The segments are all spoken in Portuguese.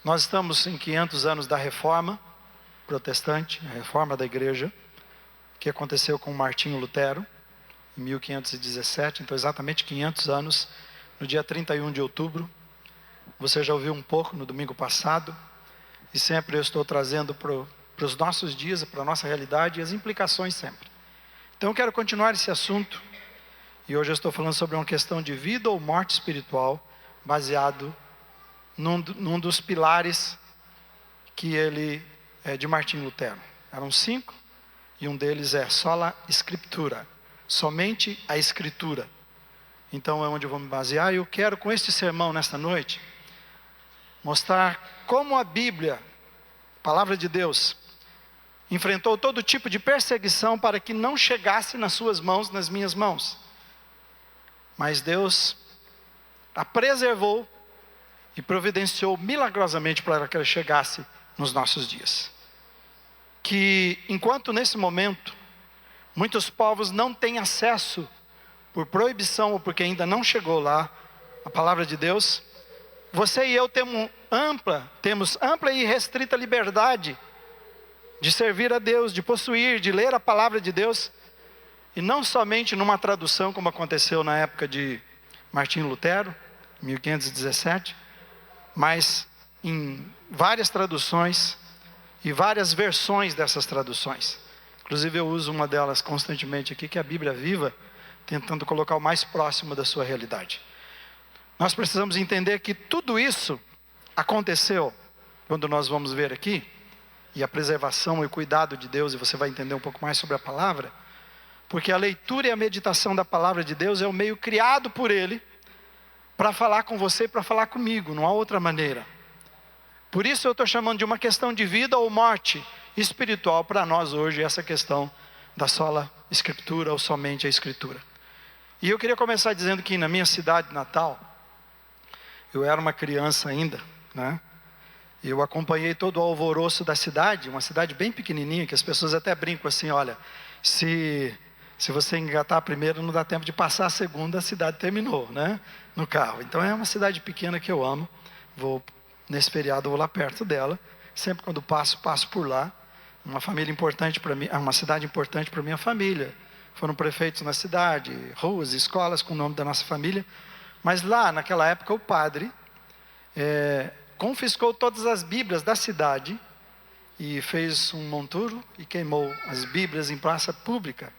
Nós estamos em 500 anos da Reforma Protestante, a Reforma da Igreja, que aconteceu com Martinho Lutero, em 1517, então exatamente 500 anos, no dia 31 de outubro. Você já ouviu um pouco no domingo passado, e sempre eu estou trazendo para os nossos dias, para a nossa realidade, e as implicações sempre. Então eu quero continuar esse assunto, e hoje eu estou falando sobre uma questão de vida ou morte espiritual, baseado num dos pilares que de Martinho Lutero. Eram 5, e um deles é sola scriptura, somente a Escritura. Então é onde eu vou me basear, e eu quero com este sermão nesta noite, mostrar como a Bíblia, a palavra de Deus, enfrentou todo tipo de perseguição para que não chegasse nas suas mãos, nas minhas mãos. Mas Deus a preservou e providenciou milagrosamente para que ela chegasse nos nossos dias. Que enquanto nesse momento, muitos povos não têm acesso, por proibição ou porque ainda não chegou lá, a palavra de Deus, você e eu temos ampla e restrita liberdade de servir a Deus, de possuir, de ler a palavra de Deus, e não somente numa tradução como aconteceu na época de Martinho Lutero, 1517, mas em várias traduções e várias versões dessas traduções. Inclusive eu uso uma delas constantemente aqui, que é a Bíblia Viva, tentando colocar o mais próximo da sua realidade. Nós precisamos entender que tudo isso aconteceu, quando nós vamos ver aqui, e a preservação e o cuidado de Deus, e você vai entender um pouco mais sobre a palavra, porque a leitura e a meditação da palavra de Deus é o meio criado por Ele, para falar com você e para falar comigo, não há outra maneira. Por isso eu estou chamando de uma questão de vida ou morte espiritual para nós hoje, essa questão da sola Escritura ou somente a Escritura. E eu queria começar dizendo que na minha cidade natal, eu era uma criança ainda, né? Eu acompanhei todo o alvoroço da cidade, uma cidade bem pequenininha, que as pessoas até brincam assim, olha, se você engatar a primeira, não dá tempo de passar a segunda, a cidade terminou, né? No carro. Então é uma cidade pequena que eu amo, nesse feriado eu vou lá perto dela, sempre quando passo por lá. Uma família importante para mim, uma cidade importante para minha família. Foram prefeitos na cidade, ruas, escolas com o nome da nossa família. Mas lá, naquela época, o padre confiscou todas as Bíblias da cidade e fez um monturo e queimou as Bíblias em praça pública.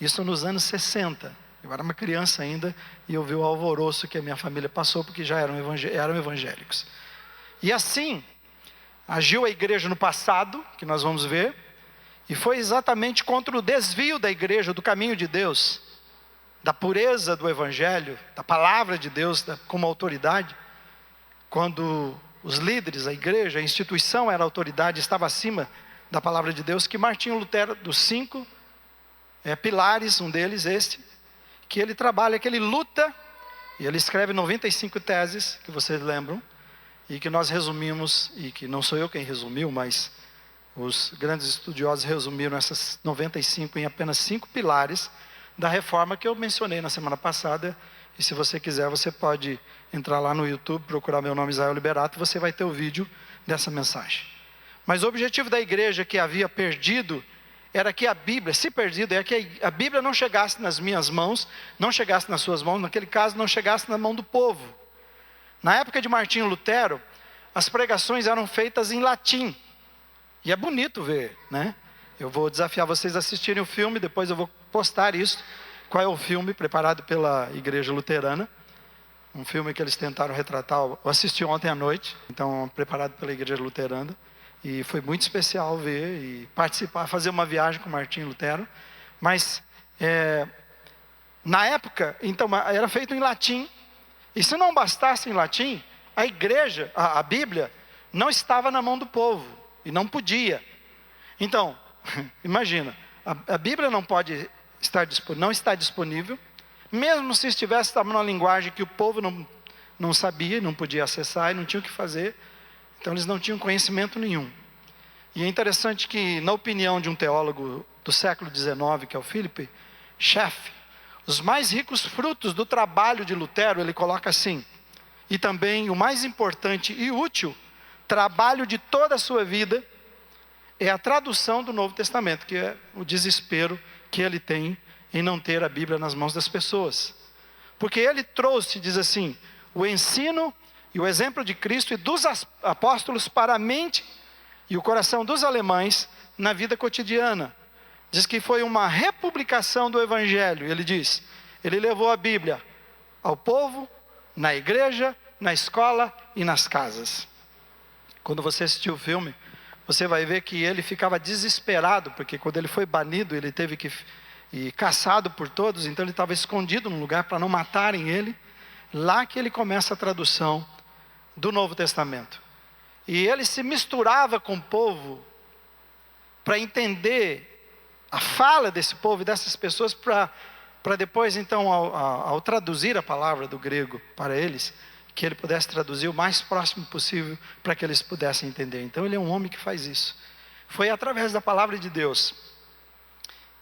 Isso nos anos 60. Eu era uma criança ainda e eu vi o alvoroço que a minha família passou, porque já eram evangélicos. E assim, agiu a igreja no passado, que nós vamos ver, e foi exatamente contra o desvio da igreja, do caminho de Deus, da pureza do evangelho, da palavra de Deus como autoridade, quando os líderes, a igreja, a instituição era a autoridade, estava acima da palavra de Deus, que Martinho Lutero, dos 5 pilares, um deles que ele trabalha, que ele luta, e ele escreve 95 teses, que vocês lembram, e que nós resumimos, e que não sou eu quem resumiu, mas os grandes estudiosos resumiram essas 95 em apenas 5 pilares da reforma que eu mencionei na semana passada. E se você quiser, você pode entrar lá no YouTube, procurar meu nome Israel Liberato, você vai ter o vídeo dessa mensagem. Mas o objetivo da igreja que havia perdido, era que a Bíblia, se perdido, é que a Bíblia não chegasse nas minhas mãos, não chegasse nas suas mãos, naquele caso não chegasse na mão do povo. Na época de Martinho Lutero, as pregações eram feitas em latim. E é bonito ver, né? Eu vou desafiar vocês a assistirem o filme, depois eu vou postar isso. Qual é o filme preparado pela Igreja Luterana? Um filme que eles tentaram retratar, eu assisti ontem à noite, então preparado pela Igreja Luterana. E foi muito especial ver e participar, fazer uma viagem com Martinho Lutero. Mas, na época, então, era feito em latim. E se não bastasse em latim, a igreja, a Bíblia, não estava na mão do povo. E não podia. Então, imagina, a Bíblia não pode não está disponível. Mesmo se estivesse, estava numa linguagem que o povo não sabia, não podia acessar e não tinha o que fazer. Então eles não tinham conhecimento nenhum. E é interessante que, na opinião de um teólogo do século XIX, que é o Philip Schaff, os mais ricos frutos do trabalho de Lutero, ele coloca assim, e também o mais importante e útil trabalho de toda a sua vida é a tradução do Novo Testamento, que é o desespero que ele tem em não ter a Bíblia nas mãos das pessoas. Porque ele trouxe, diz assim, o ensino e o exemplo de Cristo e dos apóstolos para a mente e o coração dos alemães na vida cotidiana. Diz que foi uma republicação do Evangelho. Ele diz, ele levou a Bíblia ao povo, na igreja, na escola e nas casas. Quando você assistiu o filme, você vai ver que ele ficava desesperado, porque quando ele foi banido, ele teve que ir caçado por todos, então ele estava escondido num lugar para não matarem ele. Lá que ele começa a tradução do Novo Testamento. E ele se misturava com o povo para entender a fala desse povo e dessas pessoas, para depois, então, ao traduzir a palavra do grego para eles, que ele pudesse traduzir o mais próximo possível para que eles pudessem entender. Então ele é um homem que faz isso. Foi através da palavra de Deus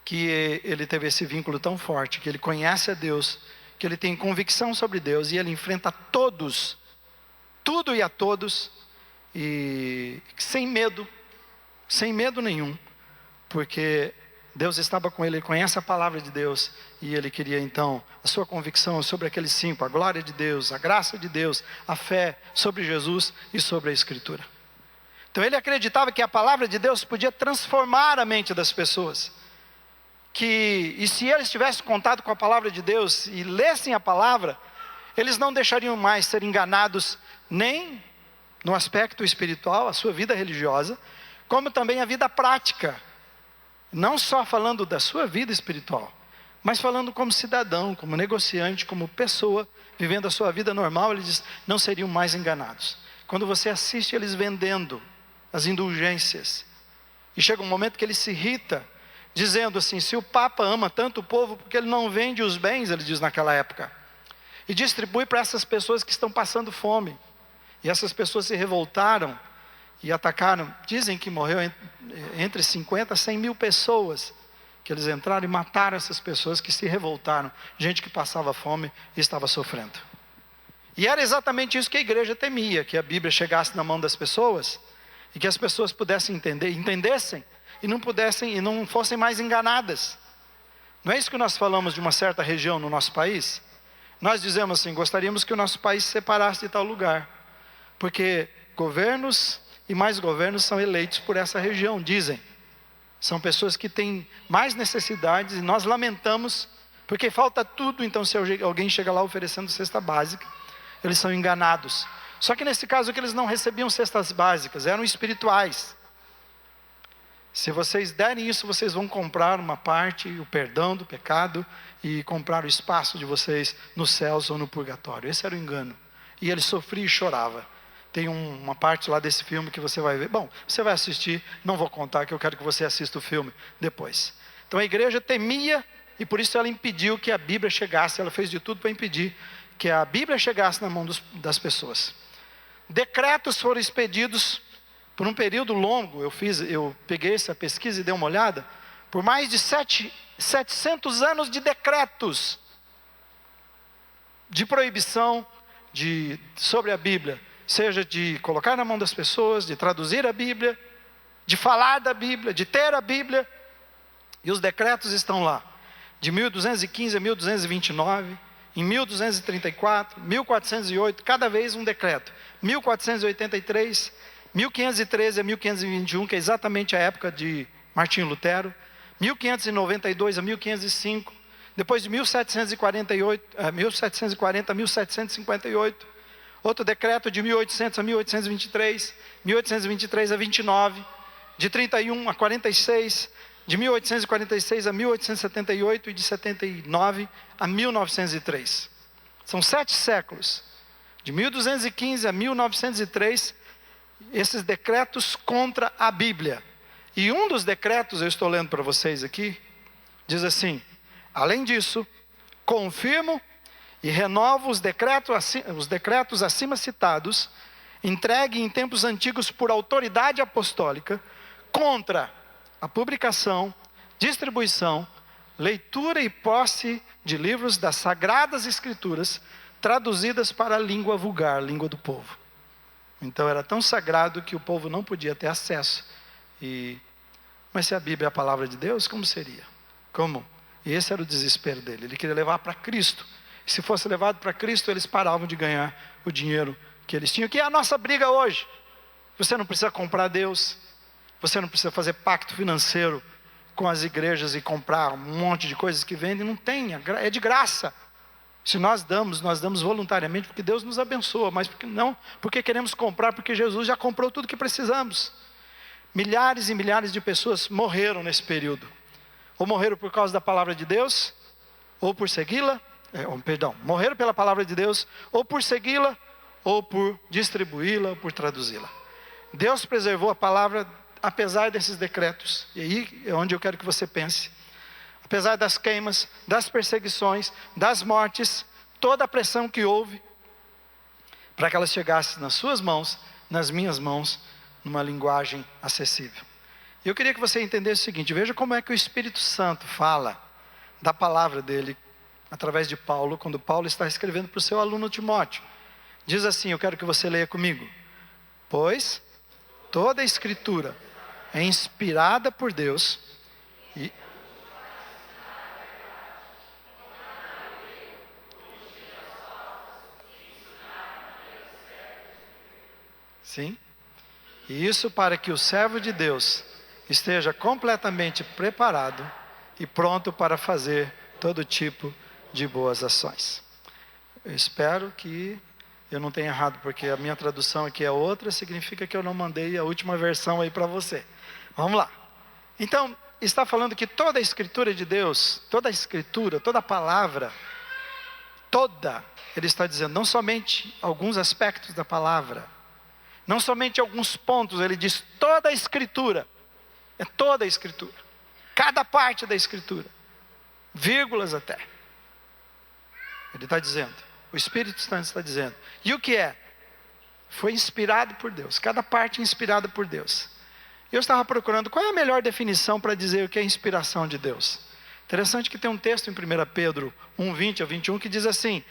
que ele teve esse vínculo tão forte, que ele conhece a Deus, que ele tem convicção sobre Deus e ele enfrenta todos, tudo e a todos, e sem medo nenhum, porque Deus estava com ele, ele conhece a palavra de Deus, e ele queria então, a sua convicção sobre aqueles 5, a glória de Deus, a graça de Deus, a fé sobre Jesus e sobre a Escritura. Então ele acreditava que a palavra de Deus podia transformar a mente das pessoas, e se eles tivessem contato com a palavra de Deus, e lessem a palavra, eles não deixariam mais ser enganados, nem no aspecto espiritual, a sua vida religiosa, como também a vida prática. Não só falando da sua vida espiritual, mas falando como cidadão, como negociante, como pessoa, vivendo a sua vida normal, ele diz, não seriam mais enganados. Quando você assiste eles vendendo as indulgências, e chega um momento que ele se irrita, dizendo assim, se o Papa ama tanto o povo, porque ele não vende os bens, ele diz naquela época, e distribui para essas pessoas que estão passando fome. E essas pessoas se revoltaram, e atacaram, dizem que morreu entre 50 a 100 mil pessoas, que eles entraram e mataram essas pessoas que se revoltaram, gente que passava fome e estava sofrendo. E era exatamente isso que a igreja temia, que a Bíblia chegasse na mão das pessoas, e que as pessoas pudessem entendessem, e não fossem mais enganadas. Não é isso que nós falamos de uma certa região no nosso país? Nós dizemos assim, gostaríamos que o nosso país se separasse de tal lugar, porque governos e mais governos são eleitos por essa região, dizem. São pessoas que têm mais necessidades e nós lamentamos, porque falta tudo, então se alguém chega lá oferecendo cesta básica, eles são enganados. Só que nesse caso que eles não recebiam cestas básicas, eram espirituais. Se vocês derem isso, vocês vão comprar uma parte, o perdão do pecado, e comprar o espaço de vocês nos céus ou no purgatório. Esse era o engano. E ele sofria e chorava. Tem uma parte lá desse filme que você vai ver. Bom, você vai assistir, não vou contar, que eu quero que você assista o filme depois. Então a igreja temia, e por isso ela impediu que a Bíblia chegasse, ela fez de tudo para impedir que a Bíblia chegasse na mão das pessoas. Decretos foram expedidos por um período longo, eu peguei essa pesquisa e dei uma olhada, por mais de 700 anos de decretos, de proibição sobre a Bíblia, seja de colocar na mão das pessoas, de traduzir a Bíblia, de falar da Bíblia, de ter a Bíblia, e os decretos estão lá, de 1215 a 1229, em 1234, 1408, cada vez um decreto, 1483, 1513 a 1521, que é exatamente a época de Martinho Lutero, 1592 a 1505, depois de 1740 a 1758, outro decreto de 1800 a 1823, 1823 a 29, de 31 a 46, de 1846 a 1878 e de 79 a 1903. São 7 séculos, de 1215 a 1903, esses decretos contra a Bíblia. E um dos decretos, eu estou lendo para vocês aqui, diz assim: além disso, confirmo e renovo os decretos acima citados, entregue em tempos antigos por autoridade apostólica, contra a publicação, distribuição, leitura e posse de livros das Sagradas Escrituras, traduzidas para a língua vulgar, língua do povo. Então era tão sagrado que o povo não podia ter acesso. Mas se a Bíblia é a palavra de Deus, como seria? Como? E esse era o desespero dele. Ele queria levar para Cristo. E se fosse levado para Cristo, eles paravam de ganhar o dinheiro que eles tinham. Que é a nossa briga hoje. Você não precisa comprar Deus. Você não precisa fazer pacto financeiro com as igrejas e comprar um monte de coisas que vendem. Não tem, é de graça. Se nós damos voluntariamente porque Deus nos abençoa. Mas porque queremos comprar, porque Jesus já comprou tudo que precisamos. Milhares e milhares de pessoas morreram nesse período. Ou morreram por causa da palavra de Deus, ou por segui-la, morreram pela palavra de Deus, ou por segui-la, ou por distribuí-la, ou por traduzi-la. Deus preservou a palavra, apesar desses decretos. E aí é onde eu quero que você pense. Apesar das queimas, das perseguições, das mortes, toda a pressão que houve, para que elas chegassem nas suas mãos, nas minhas mãos, numa linguagem acessível. E eu queria que você entendesse o seguinte, veja como é que o Espírito Santo fala da palavra dele, através de Paulo, quando Paulo está escrevendo para o seu aluno Timóteo. Diz assim, eu quero que você leia comigo. Pois toda a Escritura é inspirada por Deus e... Sim. E isso para que o servo de Deus esteja completamente preparado e pronto para fazer todo tipo de boas ações. Eu espero que eu não tenha errado, porque a minha tradução aqui é outra, significa que eu não mandei a última versão aí para você. Vamos lá. Então, está falando que toda a Escritura de Deus, toda a Escritura, toda a palavra, ele está dizendo, não somente alguns aspectos da palavra, não somente alguns pontos, ele diz toda a Escritura, é toda a Escritura, cada parte da Escritura, vírgulas até, ele está dizendo, o Espírito Santo está dizendo, e o que é? Foi inspirado por Deus, cada parte inspirada por Deus. Eu estava procurando qual é a melhor definição para dizer o que é inspiração de Deus. Interessante que tem um texto em 1 Pedro 1:20-21 que diz assim,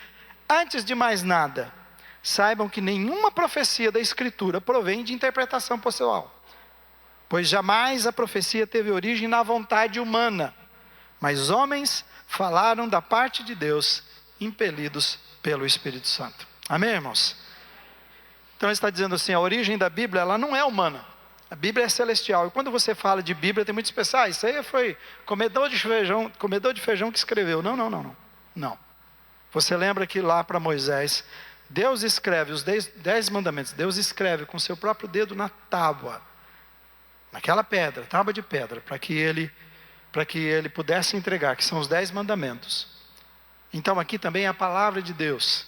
antes de mais nada, saibam que nenhuma profecia da Escritura provém de interpretação pessoal, pois jamais a profecia teve origem na vontade humana, mas homens falaram da parte de Deus, impelidos pelo Espírito Santo. Amém, irmãos? Então ele está dizendo assim, a origem da Bíblia, ela não é humana, a Bíblia é celestial. E quando você fala de Bíblia, tem muitos que pensam, isso aí foi comedor de feijão que escreveu. Não. Você lembra que lá para Moisés, Deus escreve os 10 mandamentos, Deus escreve com seu próprio dedo na tábua, naquela pedra, tábua de pedra, para que ele pudesse entregar, que são os 10 mandamentos. Então aqui também é a palavra de Deus,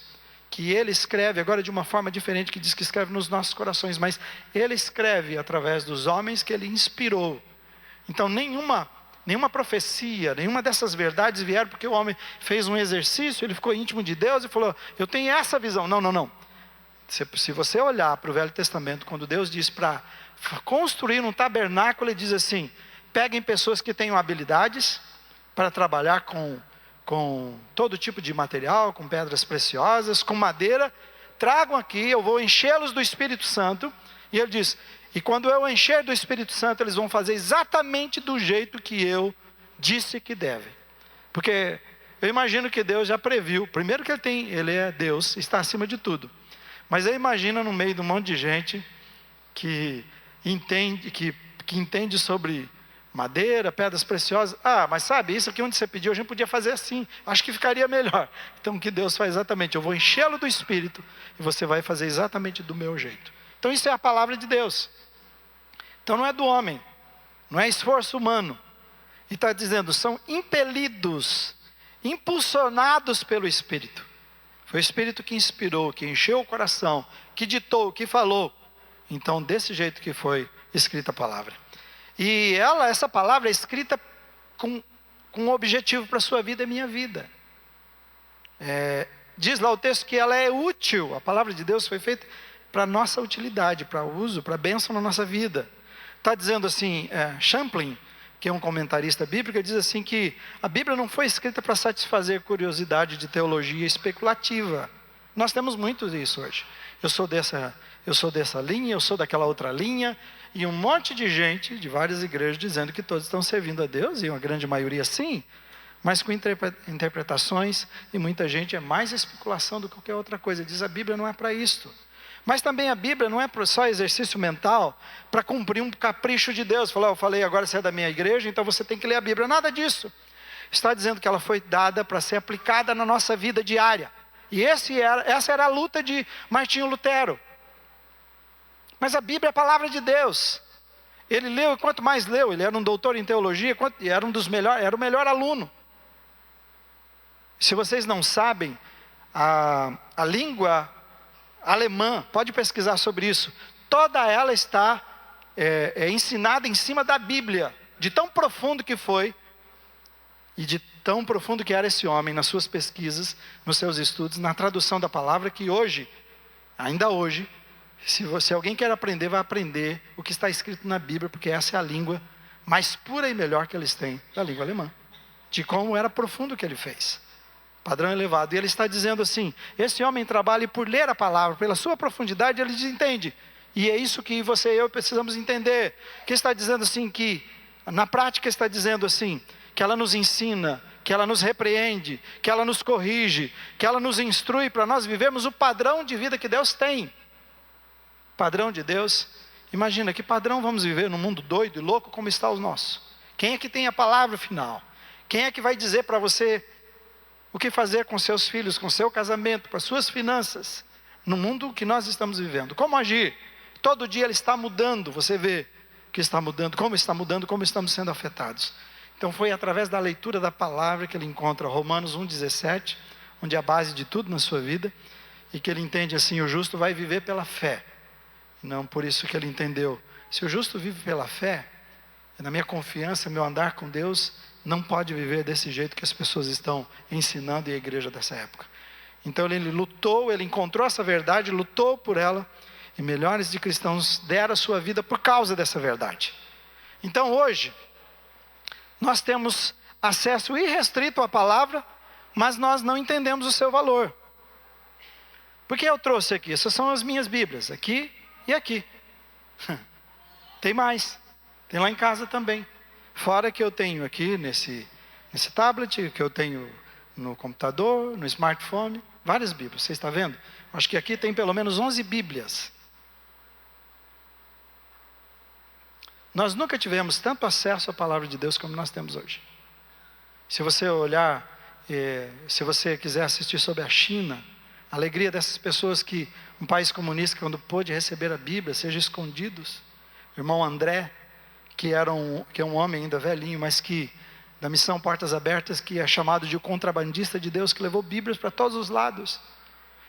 que ele escreve agora de uma forma diferente, que diz que escreve nos nossos corações, mas ele escreve através dos homens que ele inspirou. Então nenhuma profecia, nenhuma dessas verdades vieram porque o homem fez um exercício, ele ficou íntimo de Deus e falou, eu tenho essa visão. Não. Se você olhar para o Velho Testamento, quando Deus diz para construir um tabernáculo, ele diz assim, peguem pessoas que tenham habilidades para trabalhar com todo tipo de material, com pedras preciosas, com madeira, tragam aqui, eu vou enchê-los do Espírito Santo, e ele diz, e quando eu encher do Espírito Santo, eles vão fazer exatamente do jeito que eu disse que devem. Porque eu imagino que Deus já previu, primeiro que ele é Deus, está acima de tudo. Mas eu imagino no meio de um monte de gente que entende sobre madeira, pedras preciosas. Mas sabe, isso aqui onde você pediu, a gente podia fazer assim. Acho que ficaria melhor. Então o que Deus faz exatamente, eu vou enchê-lo do Espírito e você vai fazer exatamente do meu jeito. Então isso é a palavra de Deus. Então não é do homem, não é esforço humano. E está dizendo, são impelidos, impulsionados pelo Espírito. Foi o Espírito que inspirou, que encheu o coração, que ditou, que falou. Então desse jeito que foi escrita a palavra. E essa palavra é escrita com um objetivo para a sua vida e minha vida. Diz lá o texto que ela é útil, a palavra de Deus foi feita para a nossa utilidade, para uso, para bênção na nossa vida. Está dizendo assim, Champlin, que é um comentarista bíblico, diz assim que a Bíblia não foi escrita para satisfazer curiosidade de teologia especulativa. Nós temos muito disso hoje. Eu sou dessa linha, eu sou daquela outra linha, e um monte de gente de várias igrejas dizendo que todos estão servindo a Deus, e uma grande maioria sim, mas com interpretações, e muita gente é mais especulação do que qualquer outra coisa. Diz a Bíblia não é para isto. Mas também a Bíblia não é só exercício mental para cumprir um capricho de Deus. Falar, eu falei, agora você é da minha igreja, então você tem que ler a Bíblia. Nada disso. Está dizendo que ela foi dada para ser aplicada na nossa vida diária. E essa era a luta de Martinho Lutero. Mas a Bíblia é a palavra de Deus. Ele leu, e quanto mais leu, ele era um doutor em teologia, era o melhor aluno. Se vocês não sabem, a língua alemã, pode pesquisar sobre isso, toda ela está ensinada em cima da Bíblia, de tão profundo que foi, e de tão profundo que era esse homem nas suas pesquisas, nos seus estudos, na tradução da palavra, que hoje, ainda hoje, se alguém quer aprender, vai aprender o que está escrito na Bíblia, porque essa é a língua mais pura e melhor que eles têm, da língua alemã, de como era profundo o que ele fez. Padrão elevado. E ele está dizendo assim, esse homem trabalha e por ler a palavra, pela sua profundidade, ele entende. E é isso que você e eu precisamos entender. Que está dizendo assim que, na prática está dizendo assim, que ela nos ensina, que ela nos repreende, que ela nos corrige, que ela nos instrui para nós vivermos o padrão de vida que Deus tem. Padrão de Deus. Imagina, que padrão vamos viver num mundo doido e louco como está o nosso? Quem é que tem a palavra final? Quem é que vai dizer para você o que fazer com seus filhos, com seu casamento, com as suas finanças, no mundo que nós estamos vivendo? Como agir? Todo dia ele está mudando, você vê que está mudando, como estamos sendo afetados. Então foi através da leitura da palavra que ele encontra Romanos 1,17, onde é a base de tudo na sua vida, e que ele entende assim, o justo vai viver pela fé. Não por isso que ele entendeu, se o justo vive pela fé, na minha confiança, meu andar com Deus, não pode viver desse jeito que as pessoas estão ensinando e a igreja dessa época. Então ele lutou, ele encontrou essa verdade, lutou por ela, e milhares de cristãos deram a sua vida por causa dessa verdade. Então hoje, nós temos acesso irrestrito à palavra, mas nós não entendemos o seu valor. Por que eu trouxe aqui? Essas são as minhas Bíblias, aqui e aqui. Tem mais, tem lá em casa também. Fora que eu tenho aqui nesse tablet, que eu tenho no computador, no smartphone, várias Bíblias, você está vendo? Acho que aqui tem pelo menos 11 Bíblias. Nós nunca tivemos tanto acesso à palavra de Deus como nós temos hoje. Se você olhar, se você quiser assistir sobre a China, a alegria dessas pessoas que, um país comunista, quando pôde receber a Bíblia, sejam escondidos. O irmão André, que é um homem ainda velhinho, mas que, da missão Portas Abertas, que é chamado de o contrabandista de Deus, que levou Bíblias para todos os lados.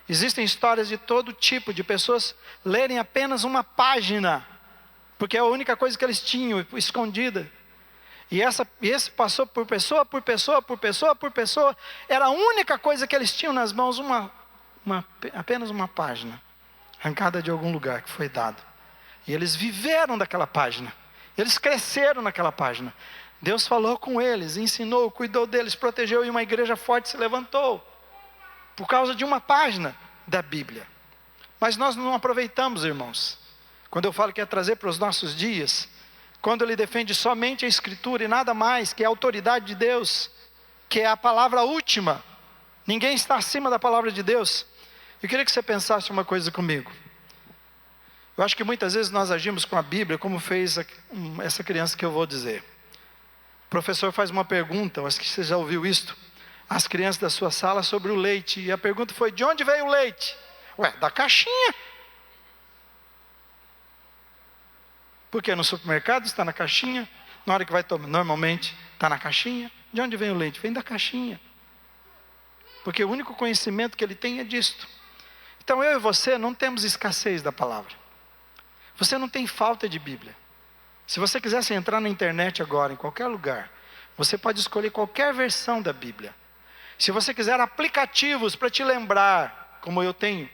Existem histórias de todo tipo, de pessoas lerem apenas uma página, porque é a única coisa que eles tinham, escondida. E esse passou por pessoa, por pessoa, por pessoa, por pessoa, era a única coisa que eles tinham nas mãos, apenas uma página, arrancada de algum lugar que foi dado. E eles viveram daquela página. Eles cresceram naquela página. Deus falou com eles, ensinou, cuidou deles, protegeu, e uma igreja forte se levantou. Por causa de uma página da Bíblia. Mas nós não aproveitamos, irmãos. Quando eu falo que é trazer para os nossos dias, quando ele defende somente a Escritura e nada mais, que é a autoridade de Deus, que é a palavra última. Ninguém está acima da palavra de Deus. Eu queria que você pensasse uma coisa comigo. Eu acho que muitas vezes nós agimos com a Bíblia como fez essa criança que eu vou dizer. O professor faz uma pergunta, acho que você já ouviu isto, às crianças da sua sala sobre o leite. E a pergunta foi, de onde veio o leite? Ué, da caixinha. Porque no supermercado está na caixinha, na hora que vai tomar, normalmente está na caixinha. De onde vem o leite? Vem da caixinha. Porque o único conhecimento que ele tem é disto. Então eu e você não temos escassez da palavra. Você não tem falta de Bíblia. Se você quisesse entrar na internet agora, em qualquer lugar, você pode escolher qualquer versão da Bíblia. Se você quiser aplicativos para te lembrar, como eu tenho,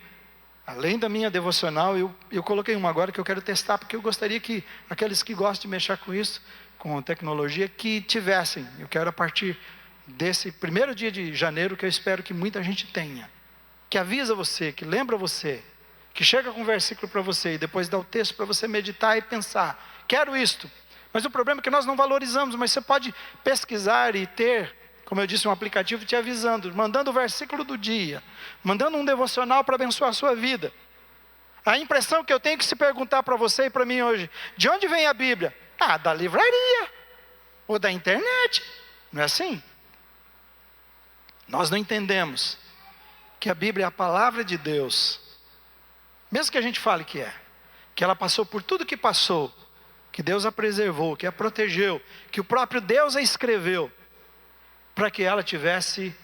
além da minha devocional, eu coloquei uma agora que eu quero testar, porque eu gostaria que aqueles que gostam de mexer com isso, com tecnologia, que tivessem. Eu quero a partir desse primeiro dia de janeiro, que eu espero que muita gente tenha. que avisa você, que lembra você, que chega com um versículo para você e depois dá o texto para você meditar e pensar, quero isto. Mas o problema é que nós não valorizamos, mas você pode pesquisar e ter, como eu disse, um aplicativo te avisando, mandando o versículo do dia, mandando um devocional para abençoar a sua vida. A impressão que eu tenho que se perguntar para você e para mim hoje, de onde vem a Bíblia? Ah, da livraria, ou da internet, não é assim? Nós não entendemos que a Bíblia é a palavra de Deus, mesmo que a gente fale que ela passou por tudo que passou, que Deus a preservou, que a protegeu, que o próprio Deus a escreveu, para que ela tivesse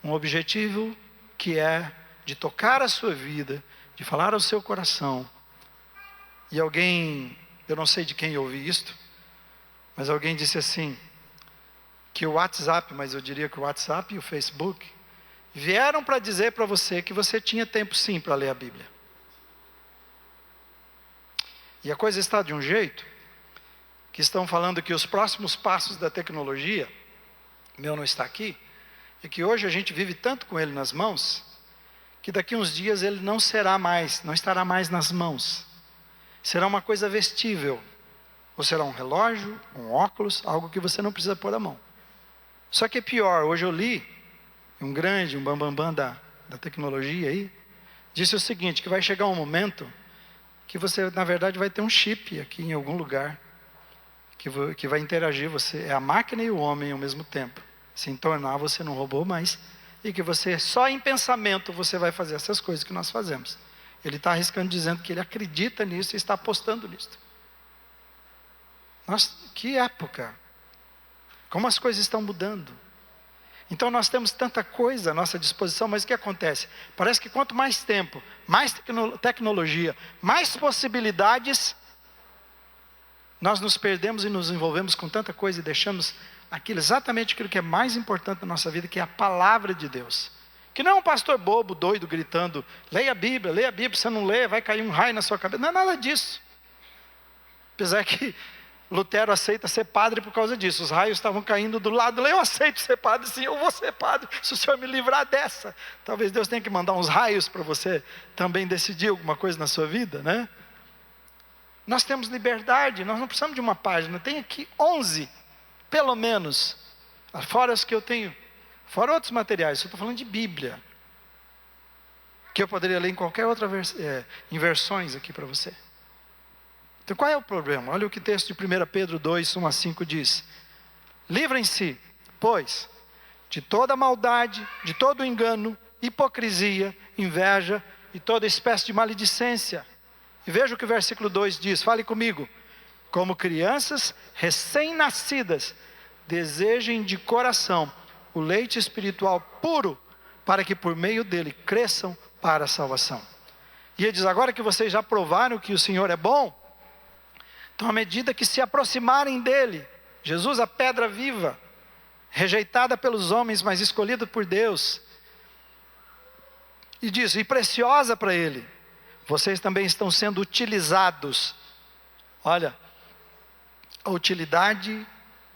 um objetivo que é de tocar a sua vida, de falar ao seu coração. E alguém, eu não sei de quem eu ouvi isto, mas alguém disse assim, que o WhatsApp, mas eu diria que o WhatsApp e o Facebook, vieram para dizer para você que você tinha tempo sim para ler a Bíblia. E a coisa está de um jeito, que estão falando que os próximos passos da tecnologia, o meu não está aqui, é que hoje a gente vive tanto com ele nas mãos, que daqui uns dias ele não estará mais nas mãos. Será uma coisa vestível, ou será um relógio, um óculos, algo que você não precisa pôr a mão. Só que é pior, hoje eu li, um bambambam da tecnologia aí, disse o seguinte, que vai chegar um momento que você, na verdade, vai ter um chip aqui em algum lugar, que vai interagir, você é a máquina e o homem ao mesmo tempo, se tornar você não robô mais, e que você, só em pensamento, você vai fazer essas coisas que nós fazemos. Ele está arriscando dizendo que ele acredita nisso e está apostando nisso. Nossa, que época! Como as coisas estão mudando. Então nós temos tanta coisa à nossa disposição, mas o que acontece? Parece que quanto mais tempo, mais tecnologia, mais possibilidades, nós nos perdemos e nos envolvemos com tanta coisa e deixamos exatamente aquilo que é mais importante na nossa vida, que é a palavra de Deus. Que não é um pastor bobo, doido, gritando, leia a Bíblia, você não lê, vai cair um raio na sua cabeça. Não é nada disso. Apesar que Lutero aceita ser padre por causa disso. Os raios estavam caindo do lado. Eu aceito ser padre, sim, eu vou ser padre, se o Senhor me livrar dessa. Talvez Deus tenha que mandar uns raios para você também decidir alguma coisa na sua vida, né? Nós temos liberdade, nós não precisamos de uma página. Tem aqui 11, pelo menos, fora as que eu tenho, fora outros materiais. Eu estou falando de Bíblia, que eu poderia ler em qualquer outra em versões aqui para você. Então qual é o problema? Olha o que o texto de 1 Pedro 2, 1 a 5 diz. Livrem-se, pois, de toda maldade, de todo engano, hipocrisia, inveja e toda espécie de maledicência. E veja o que o versículo 2 diz, fale comigo. Como crianças recém-nascidas, desejem de coração o leite espiritual puro, para que por meio dele cresçam para a salvação. E ele diz, agora que vocês já provaram que o Senhor é bom, então à medida que se aproximarem dele, Jesus, a pedra viva, rejeitada pelos homens, mas escolhida por Deus, e diz, e preciosa para ele, vocês também estão sendo utilizados. Olha, a utilidade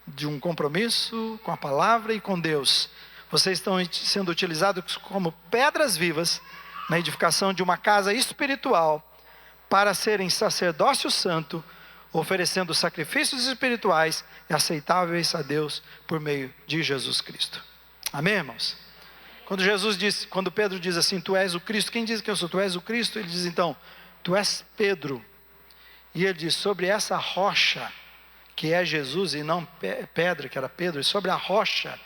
de um compromisso com a palavra e com Deus. Vocês estão sendo utilizados como pedras vivas na edificação de uma casa espiritual para serem sacerdócio santo, oferecendo sacrifícios espirituais e aceitáveis a Deus por meio de Jesus Cristo. Amém, irmãos? Quando Pedro diz assim, tu és o Cristo, quem diz que eu sou? Tu és o Cristo? Ele diz então, tu és Pedro. E ele diz, sobre essa rocha, que é Jesus e não pedra, que era Pedro, e sobre a rocha,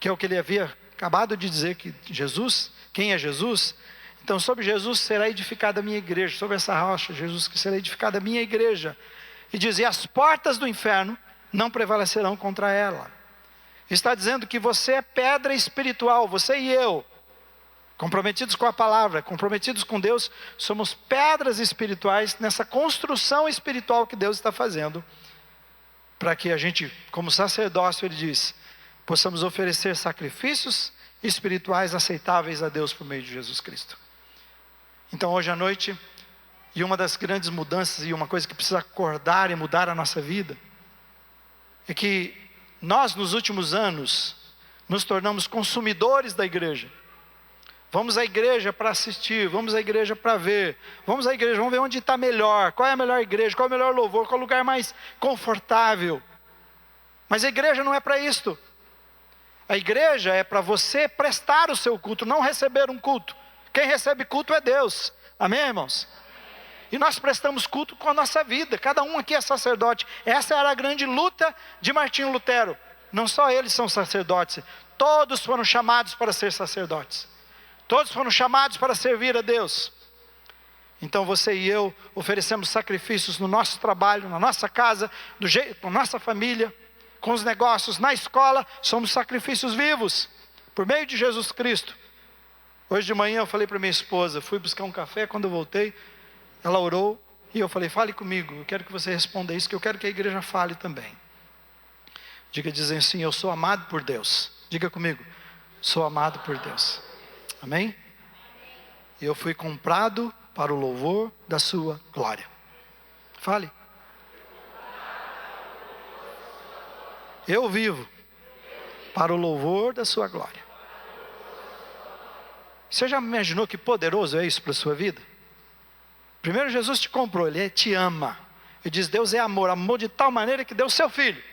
que é o que ele havia acabado de dizer, que Jesus, quem é Jesus? Então sobre Jesus será edificada a minha igreja, sobre essa rocha, Jesus, que será edificada a minha igreja. E diz, e as portas do inferno não prevalecerão contra ela. Está dizendo que você é pedra espiritual, você e eu, comprometidos com a palavra, comprometidos com Deus, somos pedras espirituais nessa construção espiritual que Deus está fazendo, para que a gente, como sacerdócio, ele diz, possamos oferecer sacrifícios espirituais aceitáveis a Deus por meio de Jesus Cristo. Então hoje à noite, e uma das grandes mudanças, e uma coisa que precisa acordar e mudar a nossa vida, é que nós nos últimos anos, nos tornamos consumidores da igreja. Vamos à igreja para assistir, vamos à igreja para ver, vamos à igreja, vamos ver onde está melhor, qual é a melhor igreja, qual é o melhor louvor, qual é o lugar mais confortável. Mas a igreja não é para isto. A igreja é para você prestar o seu culto, não receber um culto. Quem recebe culto é Deus. Amém, irmãos? E nós prestamos culto com a nossa vida, cada um aqui é sacerdote. Essa era a grande luta de Martinho Lutero. Não só eles são sacerdotes, todos foram chamados para ser sacerdotes. Todos foram chamados para servir a Deus. Então você e eu oferecemos sacrifícios no nosso trabalho, na nossa casa, com nossa família, com os negócios, na escola, somos sacrifícios vivos, por meio de Jesus Cristo. Hoje de manhã eu falei para minha esposa, fui buscar um café, quando eu voltei, ela orou, e eu falei, fale comigo, eu quero que você responda isso, que eu quero que a igreja fale também. Diga, dizem assim, eu sou amado por Deus. Diga comigo, sou amado por Deus. Amém? Eu fui comprado para o louvor da sua glória. Fale. Eu vivo para o louvor da sua glória. Você já imaginou que poderoso é isso para a sua vida? Primeiro Jesus te comprou, Ele te ama. Ele diz, Deus é amor, amor de tal maneira que deu o seu filho.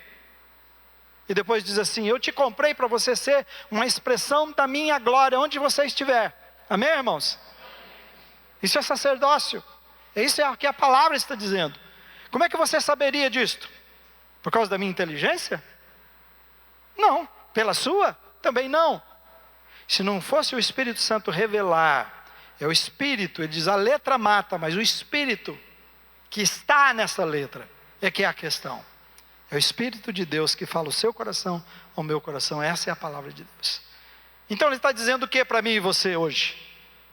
E depois diz assim, eu te comprei para você ser uma expressão da minha glória, onde você estiver. Amém, irmãos? Isso é sacerdócio. Isso é o que a palavra está dizendo. Como é que você saberia disto? Por causa da minha inteligência? Não. Pela sua? Também não. Se não fosse o Espírito Santo revelar, é o Espírito, ele diz a letra mata, mas o Espírito que está nessa letra é que é a questão. É o Espírito de Deus que fala o seu coração ao meu coração. Essa é a palavra de Deus. Então ele está dizendo o que para mim e você hoje?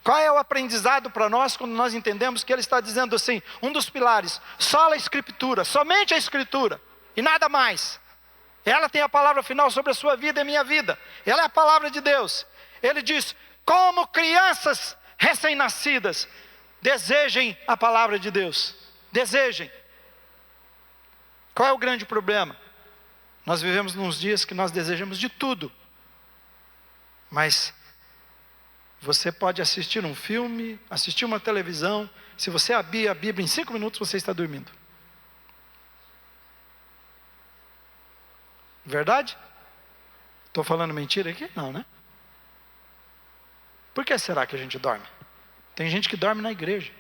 Qual é o aprendizado para nós quando nós entendemos que ele está dizendo assim, um dos pilares, sola a Escritura, somente a Escritura e nada mais. Ela tem a palavra final sobre a sua vida e a minha vida. Ela é a palavra de Deus. Ele diz, como crianças recém-nascidas, desejem a palavra de Deus. Desejem. Qual é o grande problema? Nós vivemos nos dias que nós desejamos de tudo. Mas você pode assistir um filme, assistir uma televisão. Se você abrir a Bíblia em 5 minutos, você está dormindo. Verdade? Estou falando mentira aqui? Não, né? Por que será que a gente dorme? Tem gente que dorme na igreja.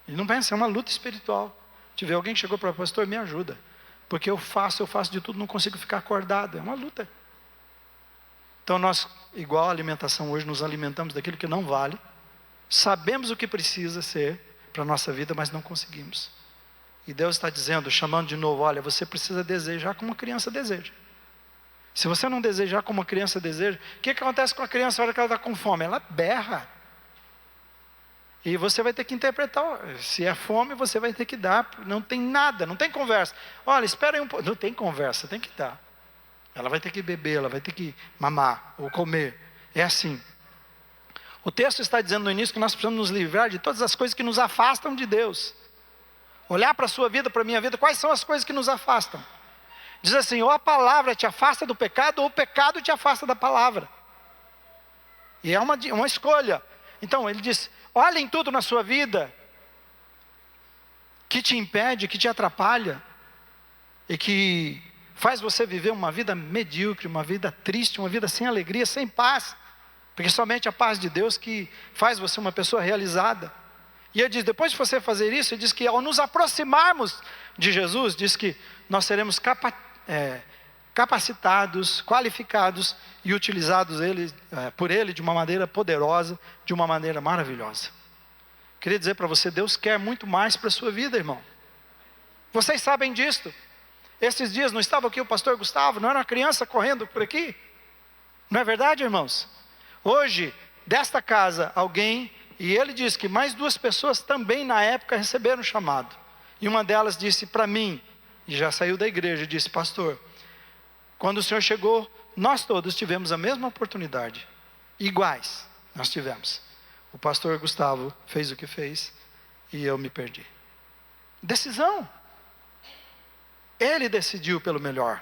E não pensa, é uma luta espiritual. Tiver alguém que chegou para o pastor, me ajuda. Porque eu faço de tudo, não consigo ficar acordado. É uma luta. Então nós, igual a alimentação hoje, nos alimentamos daquilo que não vale. Sabemos o que precisa ser para a nossa vida, mas não conseguimos. E Deus está dizendo, chamando de novo, olha, você precisa desejar como uma criança deseja. Se você não desejar como uma criança deseja, o que acontece com a criança na hora que ela está com fome? Ela berra. E você vai ter que interpretar, se é fome, você vai ter que dar, não tem nada, não tem conversa. Olha, espera aí um pouco, não tem conversa, tem que dar. Ela vai ter que beber, ela vai ter que mamar ou comer, é assim. O texto está dizendo no início que nós precisamos nos livrar de todas as coisas que nos afastam de Deus. Olhar para a sua vida, para a minha vida, quais são as coisas que nos afastam? Diz assim, ou a palavra te afasta do pecado, ou o pecado te afasta da palavra. E é uma escolha. Então ele diz, olha em tudo na sua vida que te impede, que te atrapalha e que faz você viver uma vida medíocre, uma vida triste, uma vida sem alegria, sem paz, porque somente a paz de Deus que faz você uma pessoa realizada. E ele diz, depois de você fazer isso, ele diz que ao nos aproximarmos de Jesus, diz que nós seremos capacitados, qualificados e utilizados por Ele de uma maneira poderosa, de uma maneira maravilhosa. Queria dizer para você, Deus quer muito mais para a sua vida, irmão. Vocês sabem disto. Esses dias não estava aqui o pastor Gustavo, não era uma criança correndo por aqui? Não é verdade, irmãos? Hoje, desta casa, alguém, e ele disse que mais 2 pessoas também na época receberam o chamado. E uma delas disse para mim, e já saiu da igreja, disse, pastor, quando o senhor chegou, nós todos tivemos a mesma oportunidade, iguais, nós tivemos. O pastor Gustavo fez o que fez, e eu me perdi. Decisão. Ele decidiu pelo melhor.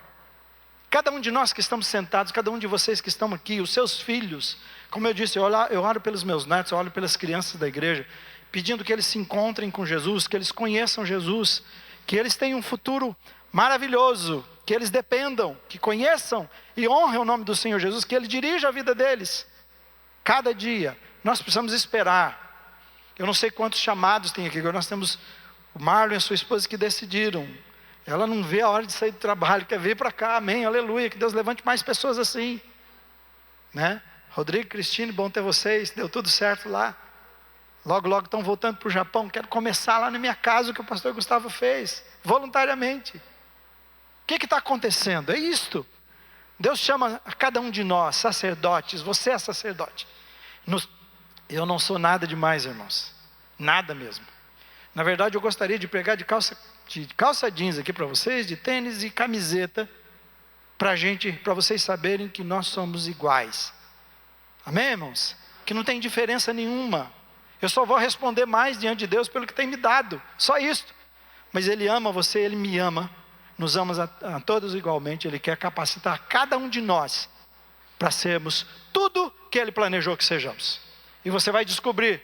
Cada um de nós que estamos sentados, cada um de vocês que estão aqui, os seus filhos, como eu disse, eu oro pelos meus netos, eu oro pelas crianças da igreja, pedindo que eles se encontrem com Jesus, que eles conheçam Jesus, que eles tenham um futuro maravilhoso, que eles dependam, que conheçam e honrem o nome do Senhor Jesus, que Ele dirija a vida deles, cada dia. Nós precisamos esperar. Eu não sei quantos chamados tem aqui, agora nós temos o Marlon e a sua esposa que decidiram. Ela não vê a hora de sair do trabalho, quer vir para cá, amém, aleluia, que Deus levante mais pessoas assim, né? Rodrigo, Cristine, bom ter vocês, deu tudo certo lá. Logo, logo estão voltando para o Japão, quero começar lá na minha casa o que o pastor Gustavo fez, voluntariamente. O que está acontecendo? É isto. Deus chama a cada um de nós, sacerdotes, você é sacerdote. Eu não sou nada demais, irmãos, nada mesmo. Na verdade, eu gostaria de pregar de calça jeans aqui para vocês, de tênis e camiseta, para vocês saberem que nós somos iguais. Amém, irmãos? Que não tem diferença nenhuma. Eu só vou responder mais diante de Deus pelo que tem me dado, só isto. Mas Ele ama você, Ele me ama, nos ama a todos igualmente. Ele quer capacitar cada um de nós para sermos tudo que Ele planejou que sejamos. E você vai descobrir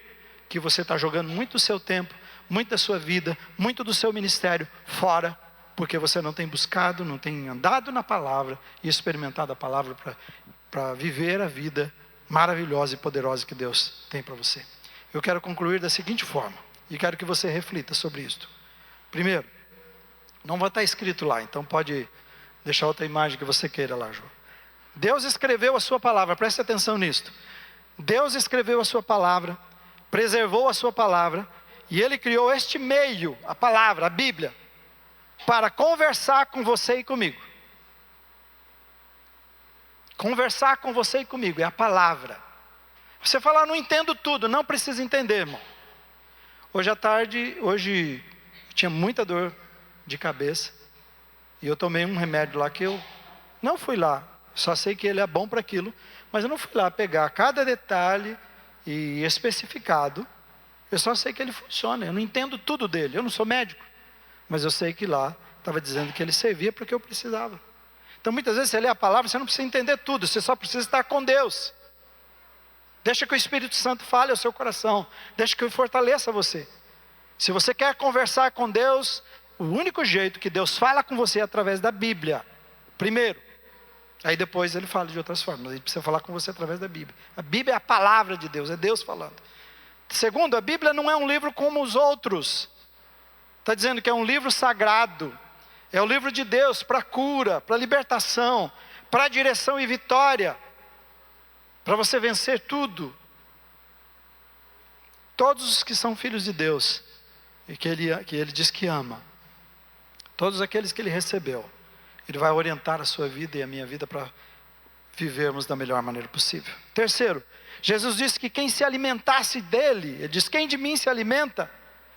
que você está jogando muito do seu tempo, muito da sua vida, muito do seu ministério fora, porque você não tem buscado, não tem andado na palavra e experimentado a palavra para viver a vida maravilhosa e poderosa que Deus tem para você. Eu quero concluir da seguinte forma, e quero que você reflita sobre isto. Primeiro, não vai estar escrito lá, então pode deixar outra imagem que você queira lá, João. Deus escreveu a sua palavra, preste atenção nisto. Deus escreveu a sua palavra, preservou a sua palavra, e Ele criou este meio, a palavra, a Bíblia, para conversar com você e comigo. Conversar com você e comigo, é a palavra. Você fala, não entendo tudo, não precisa entender, irmão. Hoje à tarde, eu tinha muita dor de cabeça, e eu tomei um remédio lá que eu não fui lá, só sei que ele é bom para aquilo, mas eu não fui lá pegar cada detalhe e especificado. Eu só sei que ele funciona, eu não entendo tudo dele, eu não sou médico, mas eu sei que lá estava dizendo que ele servia para o que eu precisava. Então muitas vezes você lê a palavra, você não precisa entender tudo, você só precisa estar com Deus. Deixa que o Espírito Santo fale ao seu coração, deixa que ele fortaleça você. Se você quer conversar com Deus, o único jeito que Deus fala com você é através da Bíblia, primeiro. Aí depois ele fala de outras formas, ele precisa falar com você através da Bíblia. A Bíblia é a palavra de Deus, é Deus falando. Segundo, a Bíblia não é um livro como os outros. Está dizendo que é um livro sagrado. É o livro de Deus para cura, para libertação, para direção e vitória. Para você vencer tudo. Todos os que são filhos de Deus, e que Ele diz que ama, todos aqueles que Ele recebeu, Ele vai orientar a sua vida e a minha vida para vivermos da melhor maneira possível. Terceiro, Jesus disse que quem se alimentasse dele, Ele diz, quem de mim se alimenta,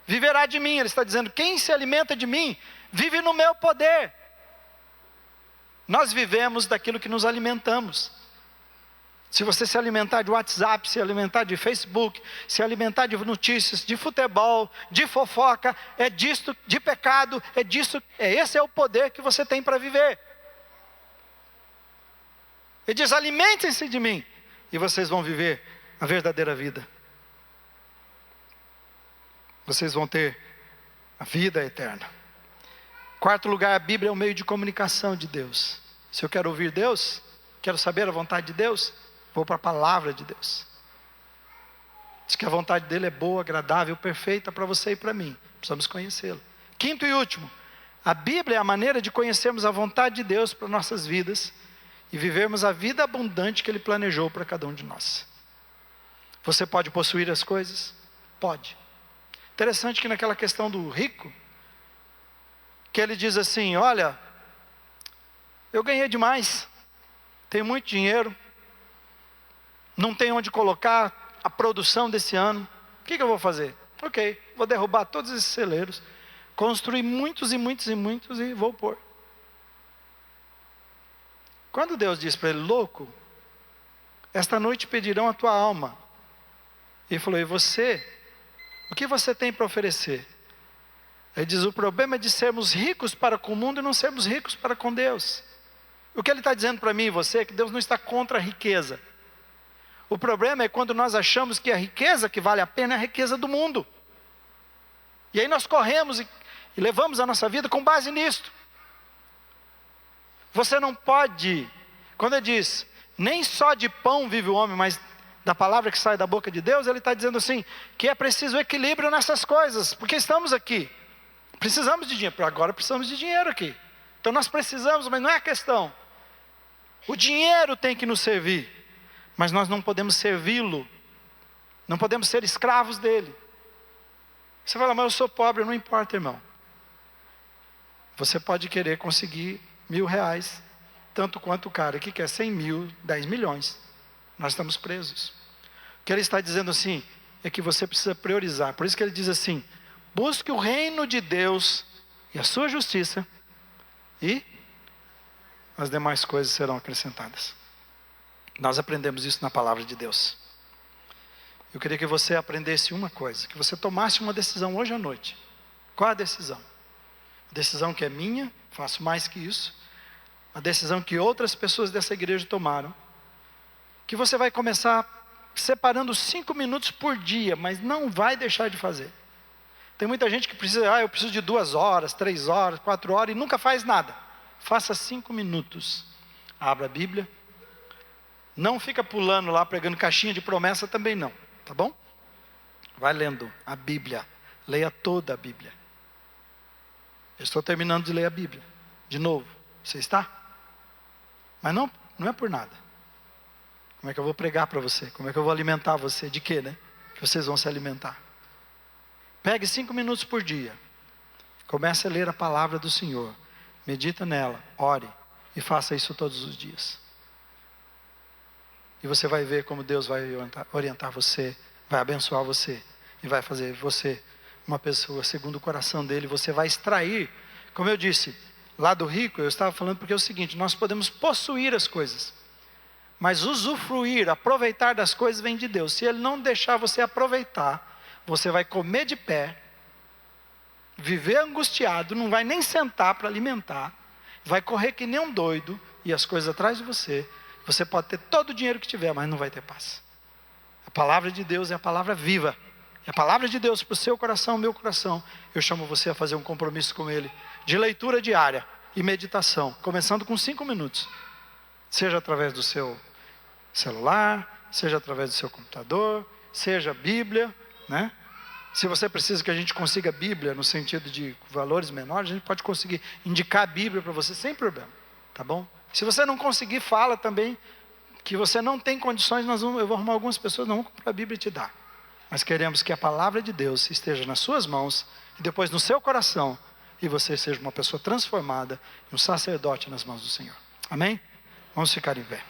viverá de mim. Ele está dizendo, quem se alimenta de mim, vive no meu poder. Nós vivemos daquilo que nos alimentamos. Se você se alimentar de WhatsApp, se alimentar de Facebook, se alimentar de notícias, de futebol, de fofoca, é disto, de pecado, esse é o poder que você tem para viver. Ele diz, alimentem-se de mim, e vocês vão viver a verdadeira vida. Vocês vão ter a vida eterna. Quarto lugar, a Bíblia é um meio de comunicação de Deus. Se eu quero ouvir Deus, quero saber a vontade de Deus, vou para a palavra de Deus. Diz que a vontade dele é boa, agradável, perfeita para você e para mim. Precisamos conhecê-lo. Quinto e último, a Bíblia é a maneira de conhecermos a vontade de Deus para nossas vidas e vivermos a vida abundante que Ele planejou para cada um de nós. Você pode possuir as coisas? Pode. Interessante que naquela questão do rico, que ele diz assim, olha, eu ganhei demais, tenho muito dinheiro, não tenho onde colocar a produção desse ano, o que eu vou fazer? Ok, vou derrubar todos esses celeiros, construir muitos e muitos e muitos e vou pôr. Quando Deus diz para ele, louco, esta noite pedirão a tua alma. Ele falou, e você? O que você tem para oferecer? Ele diz, o problema é de sermos ricos para com o mundo e não sermos ricos para com Deus. O que ele está dizendo para mim e você é que Deus não está contra a riqueza. O problema é quando nós achamos que a riqueza que vale a pena é a riqueza do mundo. E aí nós corremos e levamos a nossa vida com base nisto. Você não pode, quando ele diz, nem só de pão vive o homem, mas da palavra que sai da boca de Deus, ele está dizendo assim, que é preciso equilíbrio nessas coisas, porque estamos aqui, precisamos de dinheiro, agora precisamos de dinheiro aqui, então nós precisamos, mas não é a questão, o dinheiro tem que nos servir, mas nós não podemos servi-lo, não podemos ser escravos dele. Você fala, mas eu sou pobre, não importa, irmão, você pode querer conseguir R$1.000, tanto quanto o cara que quer 100 mil, 10 milhões, nós estamos presos. O que ele está dizendo assim, é que você precisa priorizar, por isso que ele diz assim, busque o reino de Deus e a sua justiça, e as demais coisas serão acrescentadas. Nós aprendemos isso na palavra de Deus. Eu queria que você aprendesse uma coisa, que você tomasse uma decisão hoje à noite. Qual a decisão? A decisão que é minha, faço mais que isso, a decisão que outras pessoas dessa igreja tomaram, que você vai começar separando 5 minutos por dia, mas não vai deixar de fazer. Tem muita gente que precisa, eu preciso de 2 horas, 3 horas, 4 horas, e nunca faz nada. Faça 5 minutos. Abra a Bíblia. Não fica pulando lá, pregando caixinha de promessa também não, tá bom? Vai lendo a Bíblia, leia toda a Bíblia. Eu estou terminando de ler a Bíblia, de novo, você está? Mas não é por nada. Como é que eu vou pregar para você? Como é que eu vou alimentar você? De quê, né? Que vocês vão se alimentar. Pegue 5 minutos por dia. Comece a ler a palavra do Senhor. Medita nela, ore e faça isso todos os dias. E você vai ver como Deus vai orientar você, vai abençoar você e vai fazer você uma pessoa segundo o coração dele. Você vai extrair, como eu disse, lá do rico, eu estava falando porque é o seguinte, nós podemos possuir as coisas, mas usufruir, aproveitar das coisas vem de Deus. Se ele não deixar você aproveitar, você vai comer de pé, viver angustiado, não vai nem sentar para alimentar, vai correr que nem um doido, e as coisas atrás de você, você pode ter todo o dinheiro que tiver, mas não vai ter paz. A palavra de Deus é a palavra viva, é a palavra de Deus para o seu coração, meu coração. Eu chamo você a fazer um compromisso com ele, de leitura diária e meditação, começando com 5 minutos, seja através do seu celular, seja através do seu computador, seja Bíblia, né? Se você precisa que a gente consiga Bíblia no sentido de valores menores, a gente pode conseguir indicar a Bíblia para você sem problema, tá bom? Se você não conseguir, fala também que você não tem condições, eu vou arrumar algumas pessoas, não vão comprar a Bíblia e te dar. Mas queremos que a palavra de Deus esteja nas suas mãos e depois no seu coração, e você seja uma pessoa transformada e um sacerdote nas mãos do Senhor. Amém? Vamos ficar em pé.